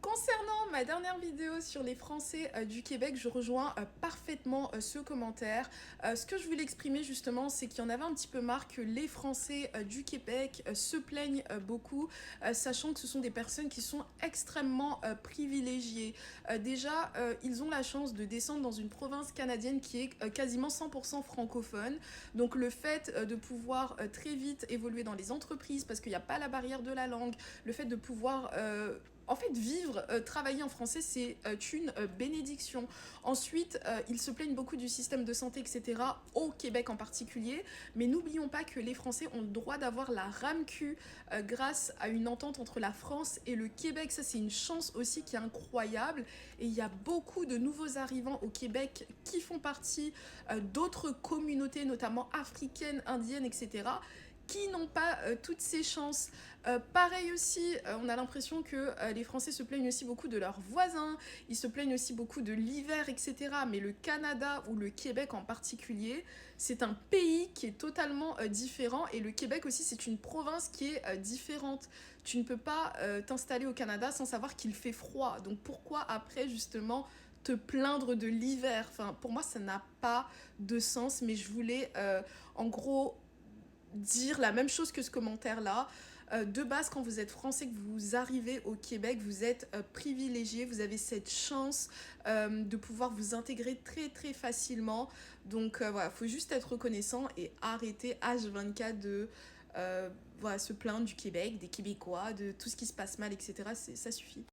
Concernant ma dernière vidéo sur les Français du Québec, je rejoins parfaitement ce commentaire. Ce que je voulais exprimer justement, c'est qu'il y en avait un petit peu marre que les Français du Québec se plaignent beaucoup, sachant que ce sont des personnes qui sont extrêmement privilégiées. Déjà, ils ont la chance de descendre dans une province canadienne qui est quasiment 100% francophone. Donc le fait de pouvoir très vite évoluer dans les entreprises, parce qu'il n'y a pas la barrière de la langue, le fait de pouvoir en fait, vivre, travailler en français, c'est une bénédiction. Ensuite, ils se plaignent beaucoup du système de santé, etc., au Québec en particulier. Mais n'oublions pas que les Français ont le droit d'avoir la RAMQ grâce à une entente entre la France et le Québec. Ça, c'est une chance aussi qui est incroyable. Et il y a beaucoup de nouveaux arrivants au Québec qui font partie d'autres communautés, notamment africaines, indiennes, etc., qui n'ont pas toutes ces chances. Pareil aussi, on a l'impression que les Français se plaignent aussi beaucoup de leurs voisins, ils se plaignent aussi beaucoup de l'hiver, etc. Mais le Canada ou le Québec en particulier, c'est un pays qui est totalement différent, et le Québec aussi, c'est une province qui est différente. Tu ne peux pas t'installer au Canada sans savoir qu'il fait froid. Donc pourquoi après justement te plaindre de l'hiver? Enfin, pour moi, ça n'a pas de sens, mais je voulais en gros dire la même chose que ce commentaire-là. De base, quand vous êtes français, que vous arrivez au Québec, vous êtes privilégié, vous avez cette chance de pouvoir vous intégrer très très facilement. Donc voilà, il faut juste être reconnaissant et arrêter H24 de voilà, se plaindre du Québec, des Québécois, de tout ce qui se passe mal, etc. Ça suffit.